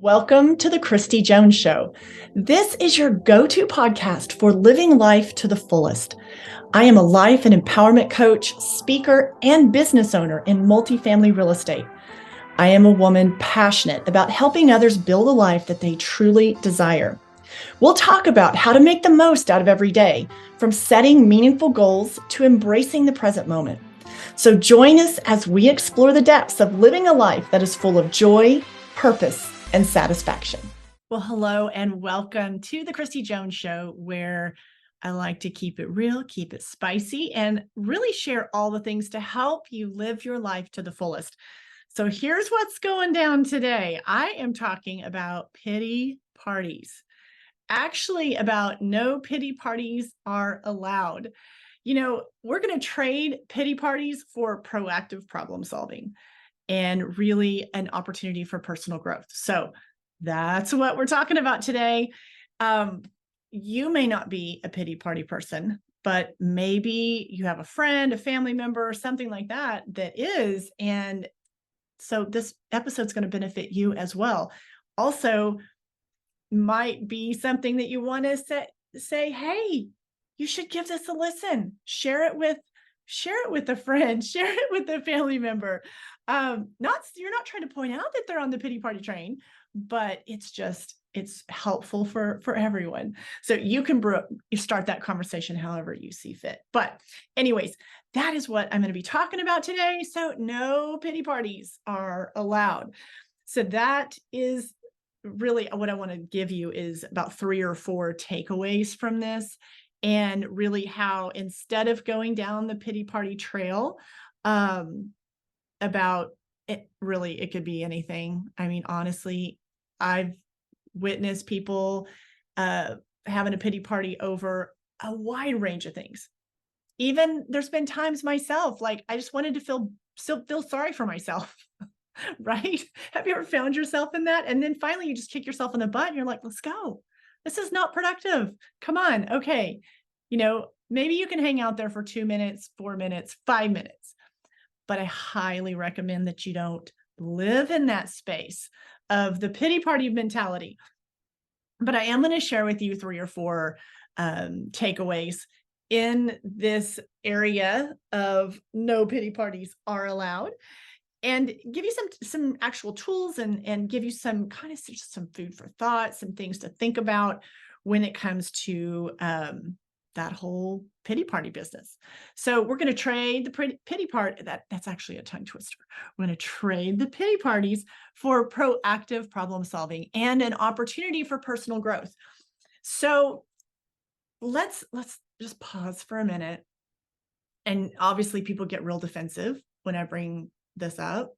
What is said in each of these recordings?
Welcome to the Christy Jones Show. This is your go-to podcast for living life to the fullest. I am a life and empowerment coach, speaker, and business owner in multifamily real estate. I am a woman passionate about helping others build a life that they truly desire. We'll talk about how to make the most out of every day, from setting meaningful goals to embracing the present moment. So join us as we explore the depths of living a life that is full of joy, purpose, and satisfaction. Well, hello and welcome to the Christy Jones Show, where I like to keep it real, keep it spicy, and really share all the things to help you live your life to the fullest. So here's what's going down today. I am talking about pity parties. Actually, about no pity parties are allowed. You know, we're going to trade pity parties for proactive problem solving and really an opportunity for personal growth. So that's what we're talking about today. You may not be a pity party person, but maybe you have a friend, a family member, something like that that is. And so this episode's going to benefit you as well. Also, might be something that you want to say, hey, you should give this a listen. Share it with a friend, share it with a family member. You're not trying to point out that they're on the pity party train, but it's helpful for everyone. So you can start that conversation however you see fit. But anyways, that is what I'm going to be talking about today. So no pity parties are allowed. So that is really what I want to give you is about 3 or 4 takeaways from this. And really how instead of going down the pity party trail, about it, really, it could be anything. I mean, honestly, I've witnessed people having a pity party over a wide range of things. Even there's been times myself, like I just wanted to still feel sorry for myself. Right? Have you ever found yourself in that? And then finally you just kick yourself in the butt and you're like, let's go. This is not productive. Come on. Okay. Maybe you can hang out there for 2 minutes, 4 minutes, 5 minutes, but I highly recommend that you don't live in that space of the pity party mentality. But I am going to share with you 3 or 4 takeaways in this area of no pity parties are allowed, and give you some actual tools and give you some kind of some food for thought, some things to think about when it comes to that whole pity party business. So we're going to trade the pity part. That's actually a tongue twister. We're going to trade the pity parties for proactive problem solving and an opportunity for personal growth. So let's just pause for a minute. And obviously people get real defensive when I bring this up.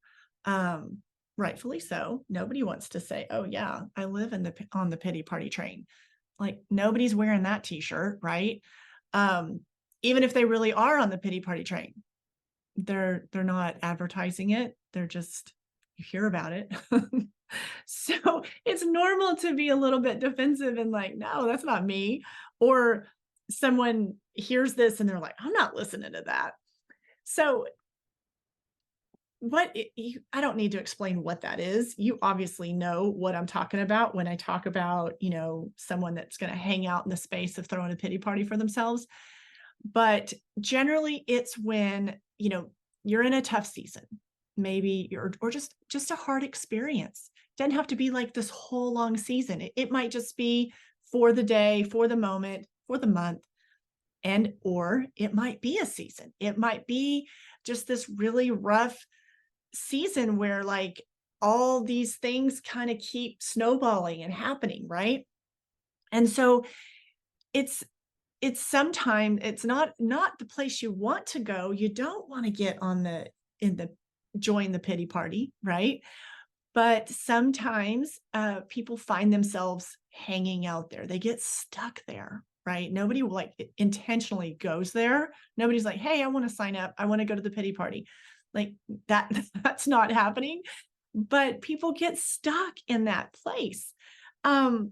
Rightfully so. Nobody wants to say, oh yeah, I live on the pity party train. Like nobody's wearing that t-shirt, right? Even if they really are on the pity party train, they're not advertising it. They're just, you hear about it. So it's normal to be a little bit defensive and like, no, that's not me. Or someone hears this and they're like, I'm not listening to that. So I don't need to explain what that is. You obviously know what I'm talking about when I talk about, someone that's going to hang out in the space of throwing a pity party for themselves. But generally it's when, you're in a tough season, maybe or just a hard experience. It doesn't have to be like this whole long season. It might just be for the day, for the moment, for the month. Or it might be a season. It might be just this really rough season where like all these things kind of keep snowballing and happening, right? And so it's sometimes it's not the place you want to go. You don't want to get join the pity party, right? But sometimes people find themselves hanging out there. They get stuck there, right? Nobody like intentionally goes there. Nobody's like, hey, I want to sign up. I want to go to the pity party. Like that's not happening, but people get stuck in that place. And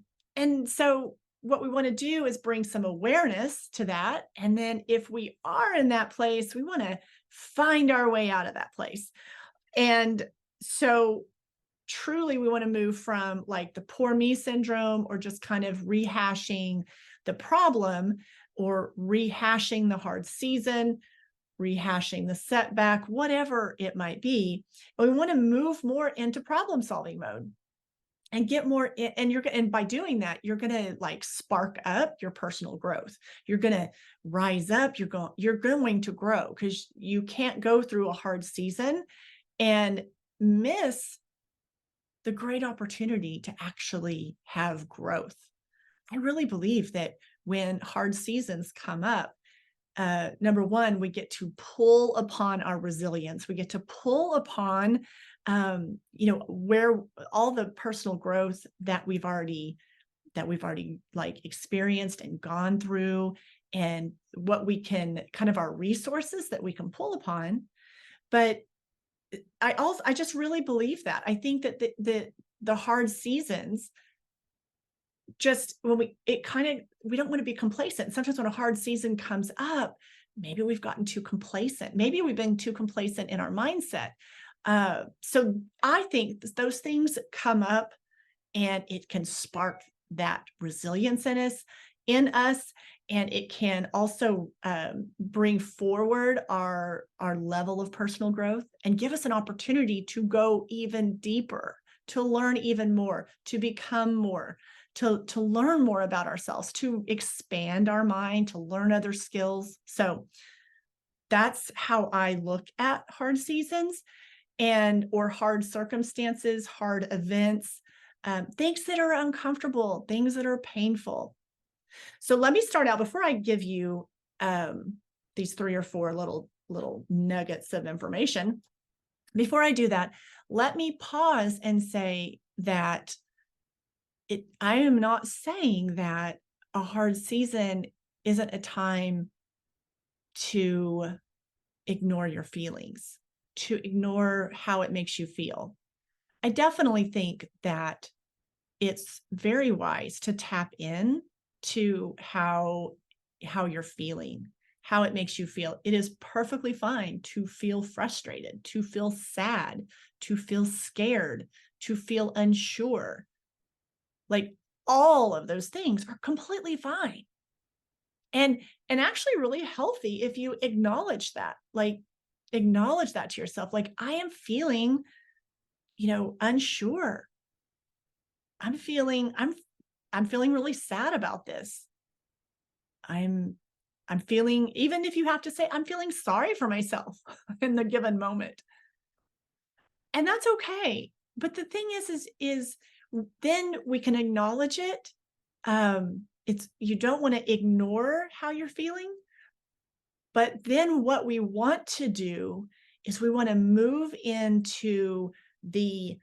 so what we want to do is bring some awareness to that. And then if we are in that place, we want to find our way out of that place. And so truly we want to move from like the poor me syndrome, or just kind of rehashing the problem, or rehashing the hard season, rehashing the setback, whatever it might be. But we want to move more into problem solving mode and get more. And by doing that, you're going to like spark up your personal growth. You're going to rise up. You're going to grow, because you can't go through a hard season and miss the great opportunity to actually have growth. I really believe that when hard seasons come up, number one, we get to pull upon our resilience. We get to pull upon, where all the personal growth that we've already like experienced and gone through, and what we can kind of our resources that we can pull upon. But I just really believe that. I think that the hard seasons, just when we don't want to be complacent. Sometimes when a hard season comes up, maybe we've gotten too complacent. Maybe we've been too complacent in our mindset. So I think those things come up, and it can spark that resilience in us, and it can also bring forward our level of personal growth and give us an opportunity to go even deeper, to learn even more, to become more, to learn more about ourselves, to expand our mind, to learn other skills. So that's how I look at hard seasons or hard circumstances, hard events, things that are uncomfortable, things that are painful. So let me start out, before I give you these 3 or 4 little nuggets of information. Before I do that, let me pause and say that I am not saying that a hard season isn't a time to ignore your feelings, to ignore how it makes you feel. I definitely think that it's very wise to tap in to how you're feeling, how it makes you feel. It is perfectly fine to feel frustrated, to feel sad, to feel scared, to feel unsure. Like, all of those things are completely fine. And actually really healthy if you acknowledge that. Like, acknowledge that to yourself. Like, I am feeling, unsure. I'm feeling really sad about this. I'm feeling, even if you have to say, I'm feeling sorry for myself in the given moment. And that's okay. But the thing is then we can acknowledge it. You don't want to ignore how you're feeling. But then what we want to do is we want to move into the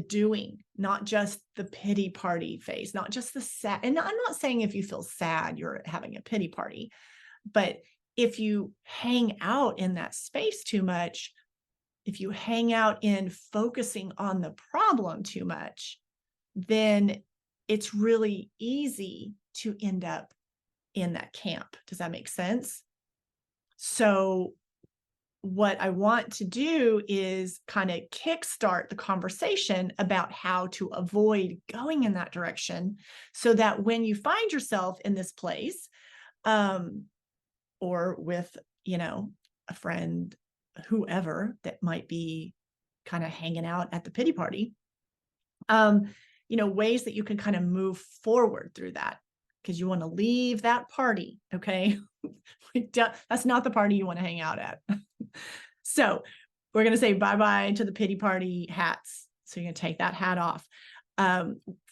doing, not just the pity party phase, not just the sad. And I'm not saying if you feel sad, you're having a pity party, but if you hang out in that space too much, if you hang out in focusing on the problem too much, then it's really easy to end up in that camp. Does that make sense? So what I want to do is kind of kickstart the conversation about how to avoid going in that direction, so that when you find yourself in this place, or with, a friend, whoever that might be kind of hanging out at the pity party, ways that you can kind of move forward through that, because you want to leave that party. Okay. That's not the party you want to hang out at. So we're going to say bye-bye to the pity party hats. So you're going to take that hat off.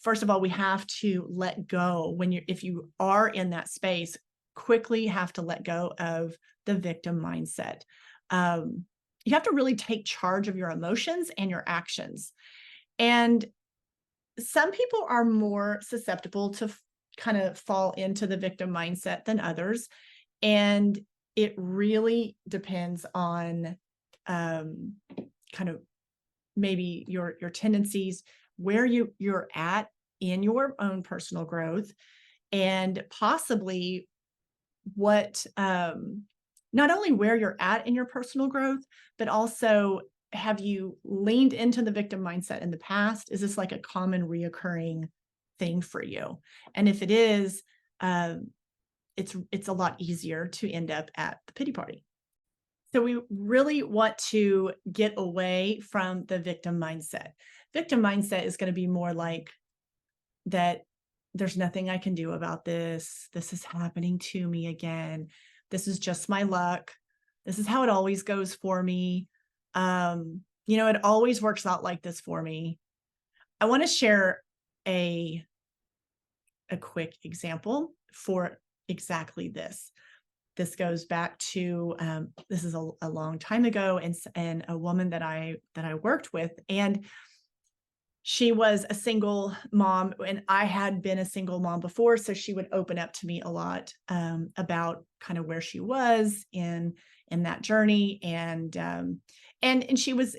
First of all, we have to let go if you are in that space, quickly have to let go of the victim mindset. You have to really take charge of your emotions and your actions. And some people are more susceptible to kind of fall into the victim mindset than others. And it really depends on kind of maybe your tendencies, where you're at in your own personal growth, and possibly what not only where you're at in your personal growth, but also have you leaned into the victim mindset in the past? Is this like a common reoccurring thing for you? And if it is, it's a lot easier to end up at the pity party. So we really want to get away from the victim mindset. Victim mindset is going to be more like that there's nothing I can do about this. This is happening to me again. This is just my luck. This is how it always goes for me. It always works out like this for me. I want to share a quick example for exactly this. This goes back to this is a long time ago, and a woman that I worked with, and she was a single mom, and I had been a single mom before, so she would open up to me a lot about kind of where she was in that journey, and she was,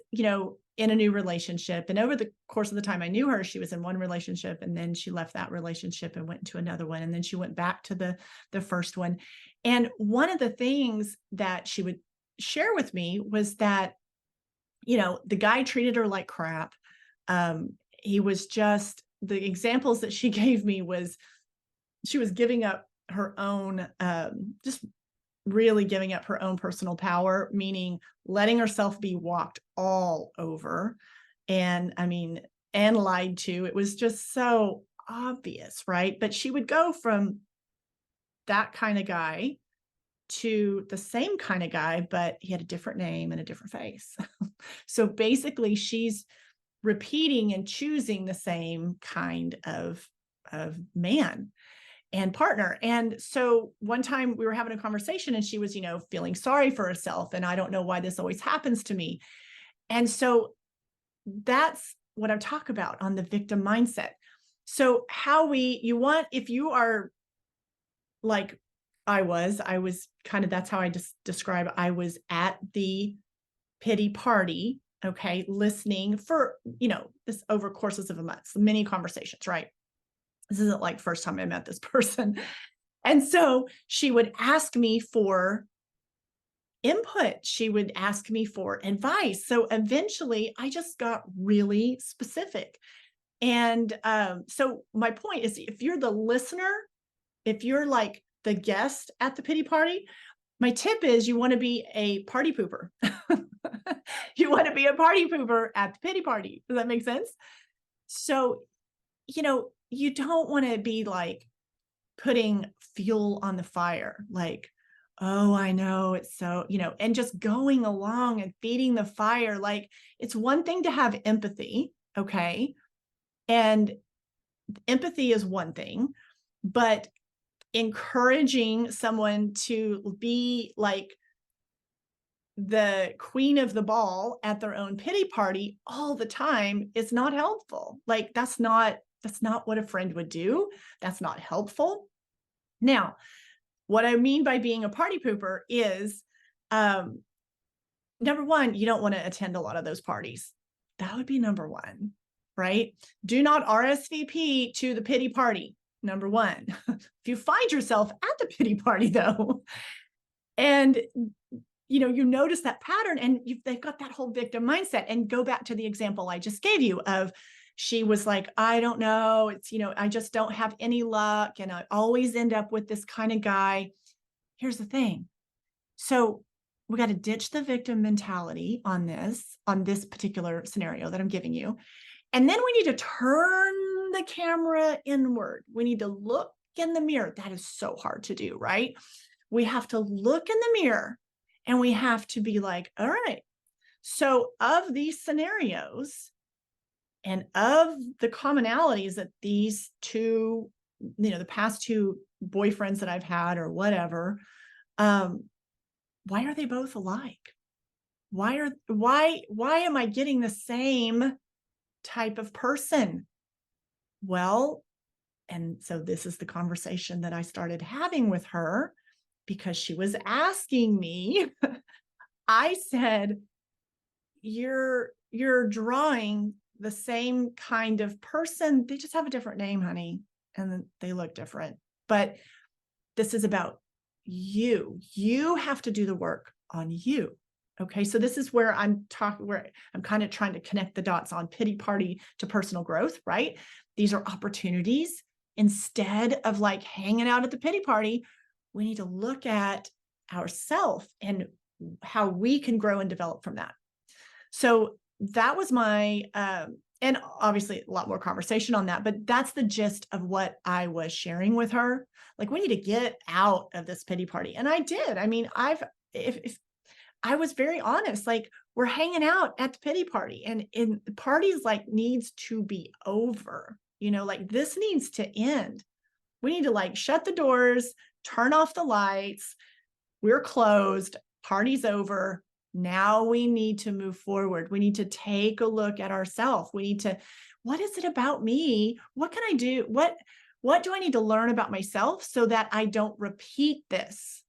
in a new relationship, and over the course of the time I knew her, she was in one relationship, and then she left that relationship and went into another one, and then she went back to the first one. And one of the things that she would share with me was that, the guy treated her like crap. He was just, the examples that she gave me was she was giving up her own, just really giving up her own personal power, meaning letting herself be walked all over. And lied to. It was just so obvious, right? But she would go from that kind of guy to the same kind of guy, but he had a different name and a different face. So basically she's repeating and choosing the same kind of man and partner. And so one time we were having a conversation, and she was, feeling sorry for herself. And I don't know why this always happens to me. And so that's what I talk about on the victim mindset. So if you are like I was kind of, that's how I just describe, I was at the pity party, okay, listening for, this over courses of a month, so many conversations, right? This isn't like first time I met this person. And so she would ask me for input. She would ask me for advice. So eventually I just got really specific. And so my point is, if you're the listener, if you're like the guest at the pity party, my tip is you want to be a party pooper. You want to be a party pooper at the pity party. Does that make sense? So, you don't want to be like putting fuel on the fire, like, oh, I know it's so, and just going along and feeding the fire. Like, it's one thing to have empathy, okay? And empathy is one thing, but encouraging someone to be like the queen of the ball at their own pity party all the time is not helpful. Like, that's not what a friend would do. That's not helpful. Now, what I mean by being a party pooper is, number one, you don't want to attend a lot of those parties. That would be number one, right? Do not RSVP to the pity party, number one. If you find yourself at the pity party, though, and you notice that pattern, and they've got that whole victim mindset. And go back to the example I just gave you of, she was like, I don't know, it's, I just don't have any luck, and I always end up with this kind of guy. Here's the thing. So we got to ditch the victim mentality on this particular scenario that I'm giving you. And then we need to turn the camera inward. We need to look in the mirror. That is so hard to do, right? We have to look in the mirror, and we have to be like, all right, so of these scenarios and of the commonalities that these two, the past two boyfriends that I've had or whatever, why are they both alike? Why am I getting the same type of person? Well, and so this is the conversation that I started having with her, because she was asking me. I said, you're drawing the same kind of person. They just have a different name, honey, and they look different. But this is about you. You have to do the work on you. Okay, so this is where I'm kind of trying to connect the dots on pity party to personal growth, right? These are opportunities. Instead of like hanging out at the pity party, we need to look at ourselves and how we can grow and develop from that. So that was my, and obviously a lot more conversation on that, but that's the gist of what I was sharing with her. Like, we need to get out of this pity party. And I did. I mean, if I was very honest, like, we're hanging out at the pity party, and in parties like needs to be over, like this needs to end. We need to like shut the doors, turn off the lights. We're closed. Party's over. Now we need to move forward. We need to take a look at ourselves. We need to, what is it about me? What can I do? What do I need to learn about myself so that I don't repeat this?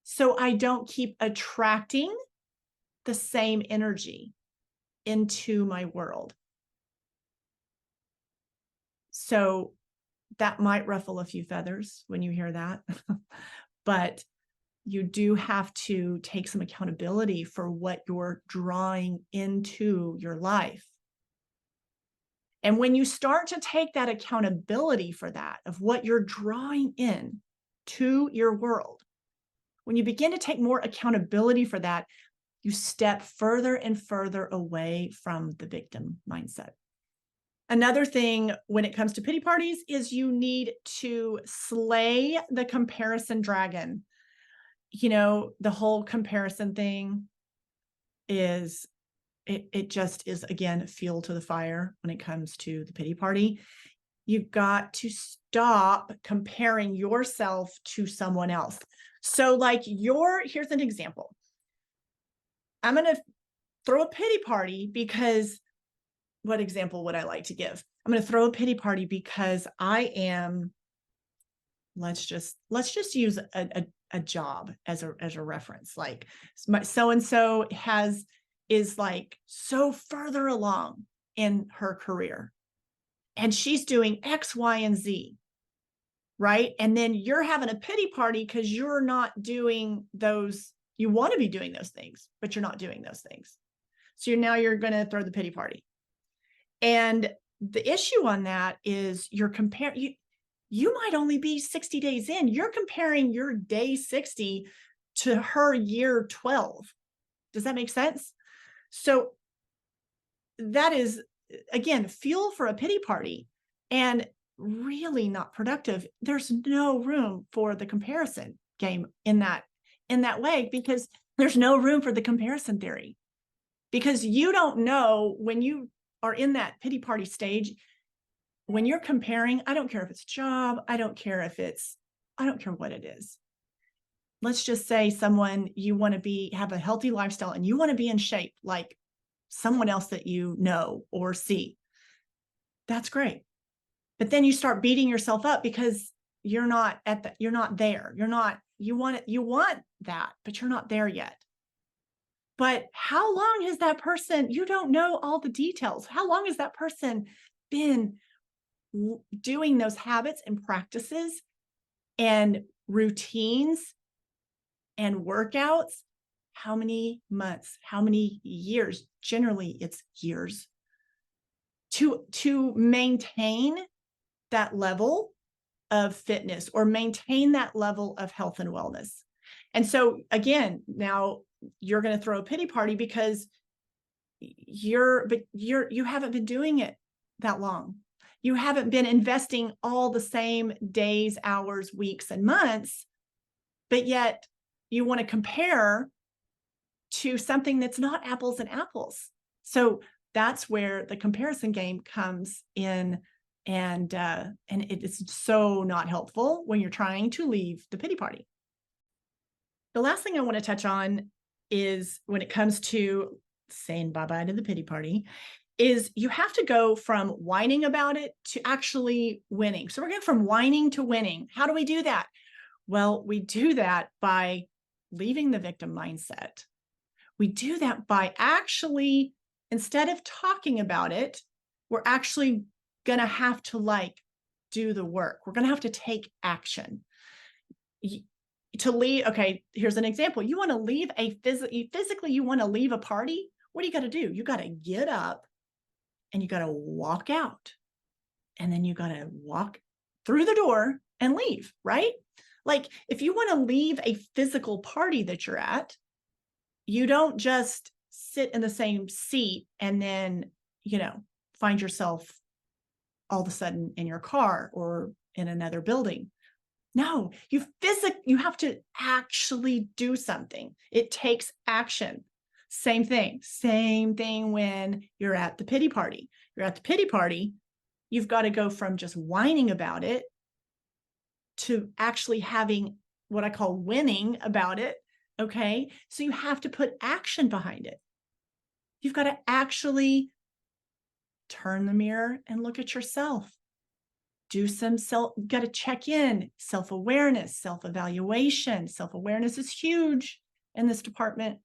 So I don't keep attracting the same energy into my world. So that might ruffle a few feathers when you hear that, but you do have to take some accountability for what you're drawing into your life. And when you start to take that accountability for that, of what you're drawing in to your world, when you begin to take more accountability for that, you step further and further away from the victim mindset. Another thing when it comes to pity parties is you need to slay the comparison dragon. The whole comparison thing is, it just is, again, fuel to the fire when it comes to the pity party. You've got to stop comparing yourself to someone else. So like here's an example. I'm going to throw a pity party because, what example would I like to give? I'm going to throw a pity party because I am, let's just use a job as a reference. Like, so-and-so is like so further along in her career, and she's doing X, Y, and Z. Right. And then you're having a pity party because you're not doing those. You want to be doing those things, but you're not doing those things. So you're going to throw the pity party. And the issue on that is you're comparing, you might only be 60 days in. You're comparing your day 60 to her year 12. Does that make sense? So that is, again, fuel for a pity party and really not productive. There's no room for the comparison game in that way, because there's no room for the comparison theory, because you don't know when you are in that pity party stage, when you're comparing. I don't care if it's a job. I don't care what it is. Let's just say someone, you want to have a healthy lifestyle and you want to be in shape like someone else that you know or see. That's great. But then you start beating yourself up because you're not there. You want that, but you're not there yet. But how long has that person, you don't know all the details. How long has that person been doing those habits and practices and routines and workouts? How many months? How many years? Generally, it's years to maintain that level of fitness or maintain that level of health and wellness. And so again, now you're going to throw a pity party because you haven't been doing it that long. You haven't been investing all the same days, hours, weeks, and months, but yet you want to compare to something that's not apples and apples. So that's where the comparison game comes in. And it is so not helpful when you're trying to leave the pity party. The last thing I want to touch on is, when it comes to saying bye-bye to the pity party, is you have to go from whining about it to actually winning. So we're going from whining to winning. How do we do that? Well, we do that by leaving the victim mindset. We do that by actually, instead of talking about it, we're actually going to have to do the work. We're going to have to take action. to leave. Okay, here's an example. You want to leave physically, you want to leave a party. What do you got to do? You got to get up and you got to walk out. And then you got to walk through the door and leave, right? Like if you want to leave a physical party that you're at, you don't just sit in the same seat and then, find yourself all of a sudden in your car or in another building. No, you have to actually do something. It takes action. Same thing when you're at the pity party. You're at the pity party, you've got to go from just whining about it to actually having what I call winning about it. Okay. So you have to put action behind it. You've got to actually turn the mirror and look at yourself. Do some got to check in, self-awareness, self-evaluation. Self-awareness is huge in this department.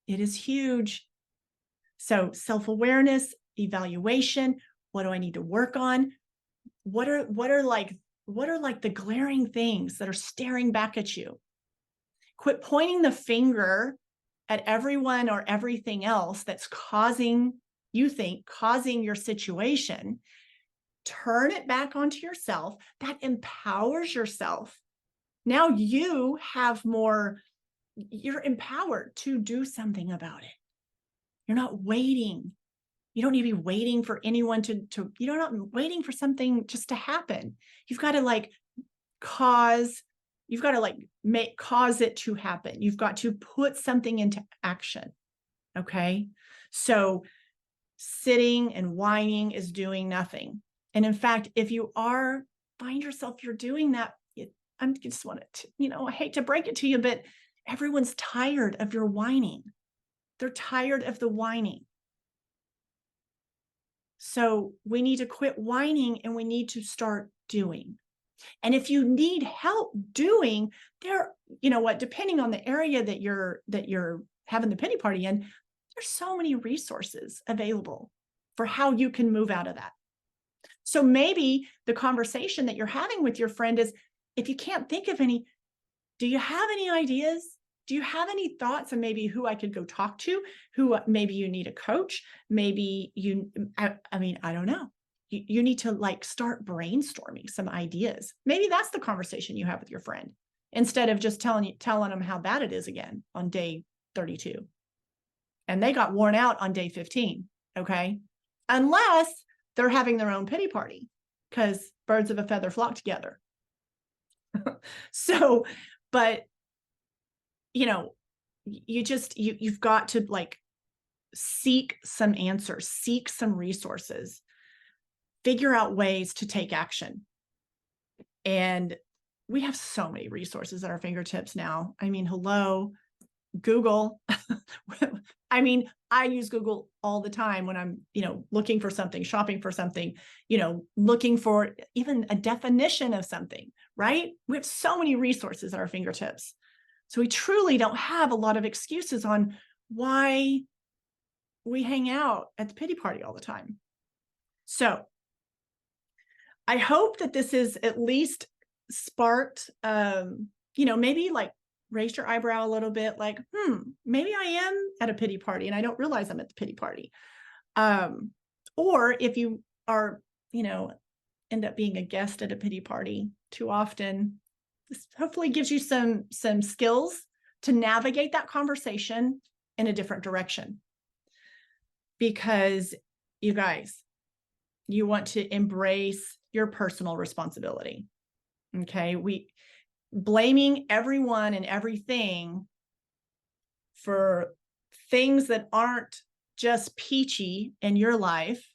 It is huge. So self-awareness, evaluation. What do I need to work on? What are like the glaring things that are staring back at you? Quit pointing the finger at everyone or everything else that's causing your situation. Turn it back onto yourself. That empowers yourself. Now you're empowered to do something about it. You're not waiting. You don't need to be waiting for anyone you're not waiting for something just to happen. You've got to cause it to happen. You've got to put something into action. Okay. So sitting and whining is doing nothing. And in fact, if you find yourself, you're doing that, I just want to, I hate to break it to you, but everyone's tired of your whining. They're tired of the whining. So we need to quit whining and we need to start doing. And if you need help doing, depending on the area that you're having the pity party in, there's so many resources available for how you can move out of that. So maybe the conversation that you're having with your friend is, if you can't think of any, do you have any ideas? Do you have any thoughts on maybe who I could go talk to? Who maybe you need a coach? Maybe I don't know. You need to start brainstorming some ideas. Maybe that's the conversation you have with your friend instead of just telling them how bad it is again on day 32. And they got worn out on day 15. Okay. Unless they're having their own pity party, because birds of a feather flock together. So, but you've got to seek some answers, seek some resources, figure out ways to take action. And we have so many resources at our fingertips now. I mean, hello, Google. I mean, I use Google all the time when I'm, looking for something, shopping for something, looking for even a definition of something, right? We have so many resources at our fingertips. So we truly don't have a lot of excuses on why we hang out at the pity party all the time. So I hope that this is at least sparked, maybe raised your eyebrow a little bit, maybe I am at a pity party and I don't realize I'm at the pity party. Or if you are, end up being a guest at a pity party too often, this hopefully gives you some skills to navigate that conversation in a different direction. Because you guys, you want to embrace your personal responsibility. Okay. Blaming everyone and everything for things that aren't just peachy in your life.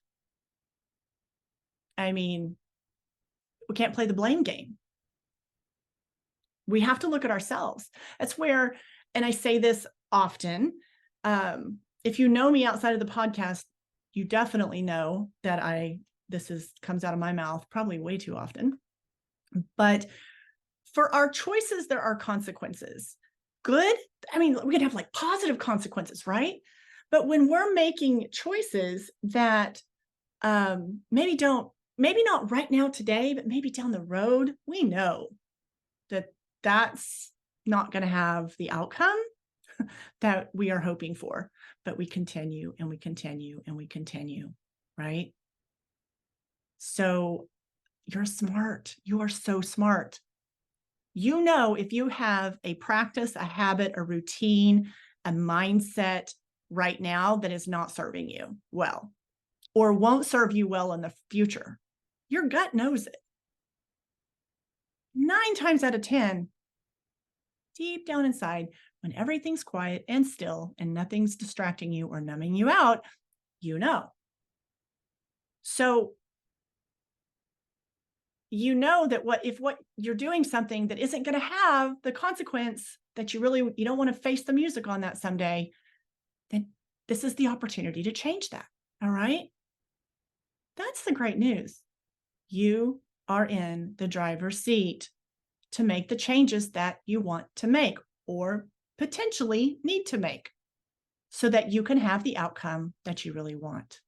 I mean, we can't play the blame game. We have to look at ourselves. That's where, and I say this often, if you know me outside of the podcast, you definitely know that comes out of my mouth probably way too often. But for our choices, there are consequences. Good. I mean, we can have positive consequences, right? But when we're making choices that maybe not right now today, but maybe down the road, we know that that's not going to have the outcome that we are hoping for, but we continue and we continue and we continue, right? So you're smart. You are so smart. You know, if you have a practice, a habit, a routine, a mindset right now that is not serving you well or won't serve you well in the future, your gut knows it. 9 times out of 10, deep down inside, when everything's quiet and still and nothing's distracting you or numbing you out, you know. So you know that if you're doing something that isn't going to have the consequence that you don't want to face the music on that someday, then this is the opportunity to change that. All right. That's the great news. You are in the driver's seat to make the changes that you want to make or potentially need to make so that you can have the outcome that you really want.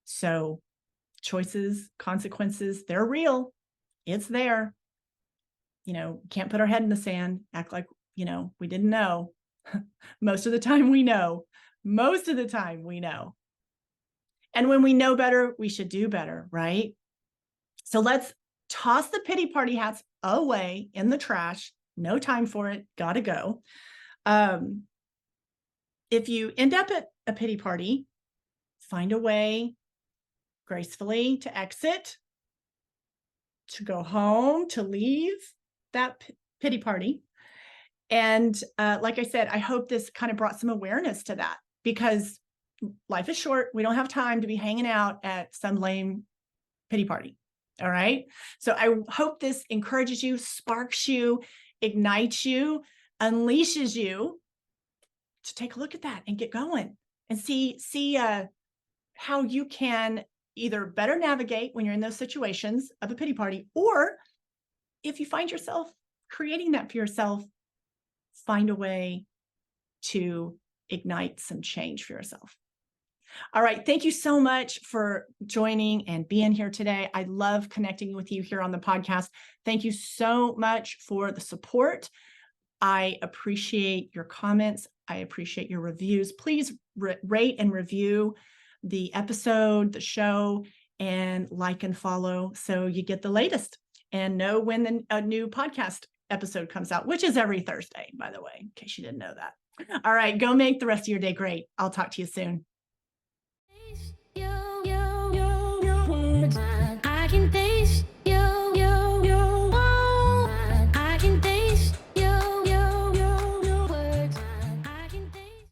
So choices, consequences, they're real. It's there. Can't put our head in the sand, act like, we didn't know. Most of the time we know. Most of the time we know. And when we know better, we should do better, right? So let's toss the pity party hats away in the trash. No time for it. Gotta go. If you end up at a pity party, find a way gracefully to exit, to go home, to leave that pity party. And like I said, I hope this kind of brought some awareness to that, because life is short. We don't have time to be hanging out at some lame pity party. All right. So I hope this encourages you, sparks you, ignites you, unleashes you to take a look at that and get going and see how you can either better navigate when you're in those situations of a pity party, or if you find yourself creating that for yourself, find a way to ignite some change for yourself. All right. Thank you so much for joining and being here today. I love connecting with you here on the podcast. Thank you so much for the support. I appreciate your comments. I appreciate your reviews. Please rate and review the episode, the show, and like and follow so you get the latest and know when a new podcast episode comes out, which is every Thursday, by the way, in case you didn't know that. All right. Go make the rest of your day great. I'll talk to you soon.